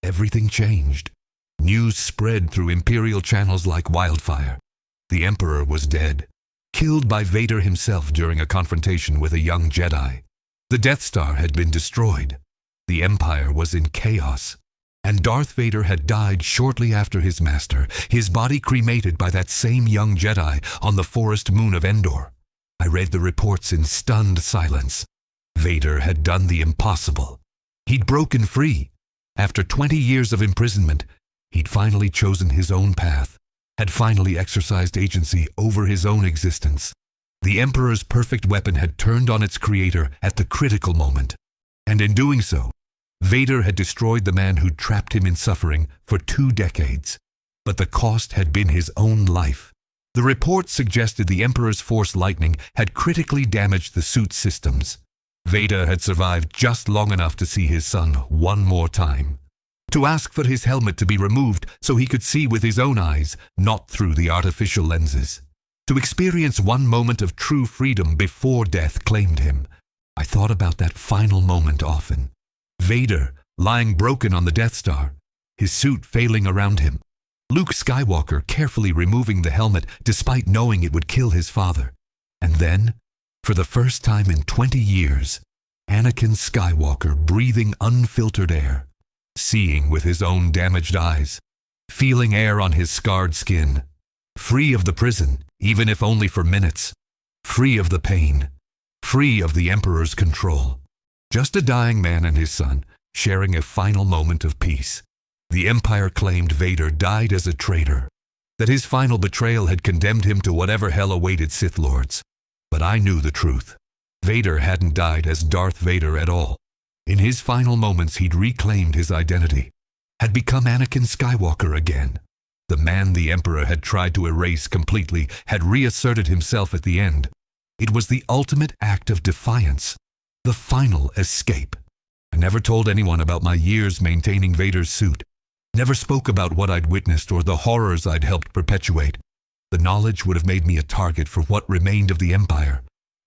everything changed. News spread through Imperial channels like wildfire. The Emperor was dead, killed by Vader himself during a confrontation with a young Jedi. The Death Star had been destroyed. The Empire was in chaos. And Darth Vader had died shortly after his master, his body cremated by that same young Jedi on the forest moon of Endor. I read the reports in stunned silence. Vader had done the impossible. He'd broken free. After 20 years of imprisonment, he'd finally chosen his own path, had finally exercised agency over his own existence. The Emperor's perfect weapon had turned on its creator at the critical moment. And in doing so, Vader had destroyed the man who'd trapped him in suffering for 2 decades. But the cost had been his own life. The report suggested the Emperor's Force lightning had critically damaged the suit's systems. Vader had survived just long enough to see his son one more time. To ask for his helmet to be removed so he could see with his own eyes, not through the artificial lenses. To experience one moment of true freedom before death claimed him. I thought about that final moment often. Vader, lying broken on the Death Star, his suit failing around him. Luke Skywalker carefully removing the helmet despite knowing it would kill his father. And then, for the first time in 20 years, Anakin Skywalker breathing unfiltered air, seeing with his own damaged eyes, feeling air on his scarred skin, free of the prison, even if only for minutes, free of the pain, free of the Emperor's control. Just a dying man and his son, sharing a final moment of peace. The Empire claimed Vader died as a traitor, that his final betrayal had condemned him to whatever hell awaited Sith Lords. But I knew the truth. Vader hadn't died as Darth Vader at all. In his final moments he'd reclaimed his identity, had become Anakin Skywalker again. The man the Emperor had tried to erase completely had reasserted himself at the end. It was the ultimate act of defiance. The final escape. I never told anyone about my years maintaining Vader's suit. Never spoke about what I'd witnessed or the horrors I'd helped perpetuate. The knowledge would have made me a target for what remained of the Empire.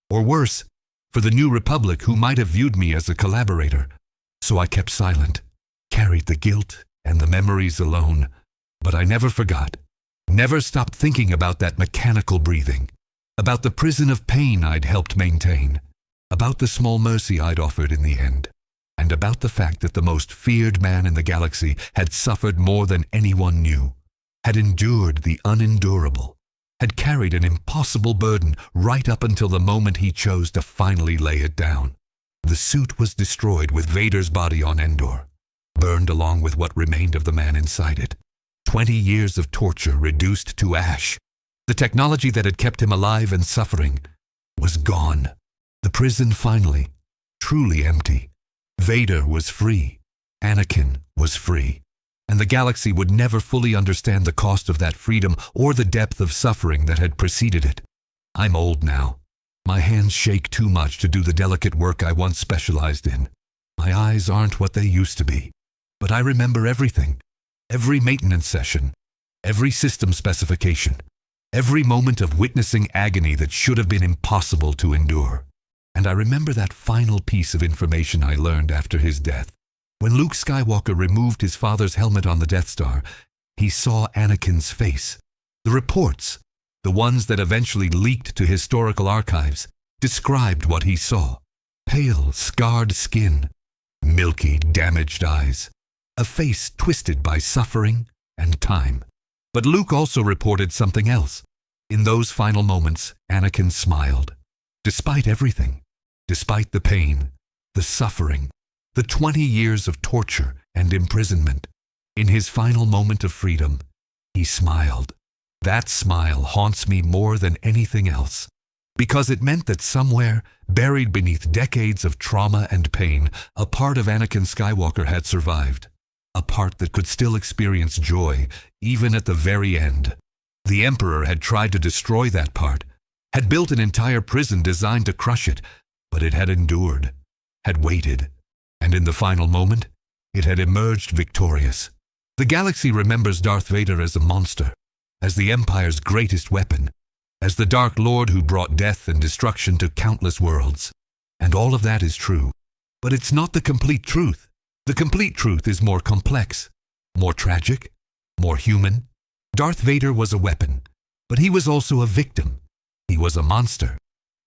Or worse, for the New Republic who might have viewed me as a collaborator. So I kept silent, carried the guilt and the memories alone. But I never forgot. Never stopped thinking about that mechanical breathing. About the prison of pain I'd helped maintain. About the small mercy I'd offered in the end, and about the fact that the most feared man in the galaxy had suffered more than anyone knew, had endured the unendurable, had carried an impossible burden right up until the moment he chose to finally lay it down. The suit was destroyed with Vader's body on Endor, burned along with what remained of the man inside it. 20 years of torture reduced to ash. The technology that had kept him alive and suffering was gone. The prison finally, truly empty. Vader was free. Anakin was free. And the galaxy would never fully understand the cost of that freedom or the depth of suffering that had preceded it. I'm old now. My hands shake too much to do the delicate work I once specialized in. My eyes aren't what they used to be. But I remember everything. Every maintenance session. Every system specification. Every moment of witnessing agony that should have been impossible to endure. And I remember that final piece of information I learned after his death. When Luke Skywalker removed his father's helmet on the Death Star, he saw Anakin's face. The reports, the ones that eventually leaked to historical archives, described what he saw. Pale, scarred skin, milky, damaged eyes, a face twisted by suffering and time. But Luke also reported something else. In those final moments, Anakin smiled. Despite everything, Despite the pain, the suffering, the 20 years of torture and imprisonment, in his final moment of freedom, he smiled. That smile haunts me more than anything else, because it meant that somewhere, buried beneath decades of trauma and pain, a part of Anakin Skywalker had survived. A part that could still experience joy, even at the very end. The Emperor had tried to destroy that part, had built an entire prison designed to crush it, but it had endured, had waited, and in the final moment, it had emerged victorious. The galaxy remembers Darth Vader as a monster, as the Empire's greatest weapon, as the Dark Lord who brought death and destruction to countless worlds. And all of that is true. But it's not the complete truth. The complete truth is more complex, more tragic, more human. Darth Vader was a weapon, but he was also a victim. He was a monster,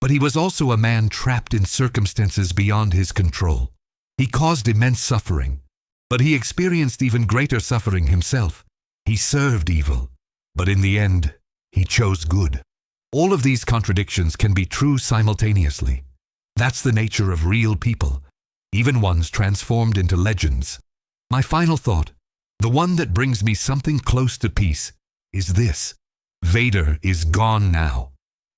but he was also a man trapped in circumstances beyond his control. He caused immense suffering, but he experienced even greater suffering himself. He served evil, but in the end, he chose good. All of these contradictions can be true simultaneously. That's the nature of real people, even ones transformed into legends. My final thought, the one that brings me something close to peace, is this. Vader is gone now.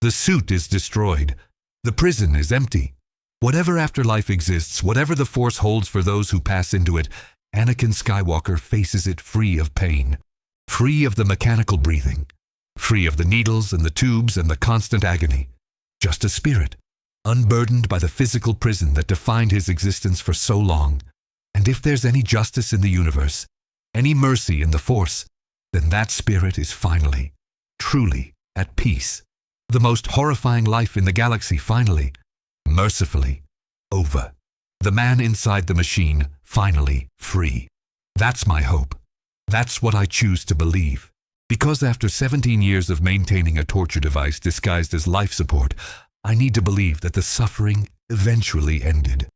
The suit is destroyed. The prison is empty. Whatever afterlife exists, whatever the Force holds for those who pass into it, Anakin Skywalker faces it free of pain, free of the mechanical breathing, free of the needles and the tubes and the constant agony. Just a spirit, unburdened by the physical prison that defined his existence for so long. And if there's any justice in the universe, any mercy in the Force, then that spirit is finally, truly at peace. The most horrifying life in the galaxy finally, mercifully, over. The man inside the machine finally free. That's my hope. That's what I choose to believe. Because after 17 years of maintaining a torture device disguised as life support, I need to believe that the suffering eventually ended.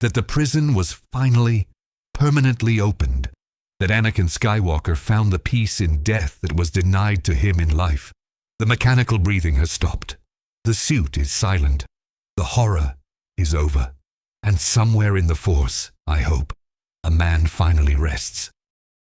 That the prison was finally, permanently opened. That Anakin Skywalker found the peace in death that was denied to him in life. The mechanical breathing has stopped. The suit is silent. The horror is over. And somewhere in the Force, I hope, a man finally rests.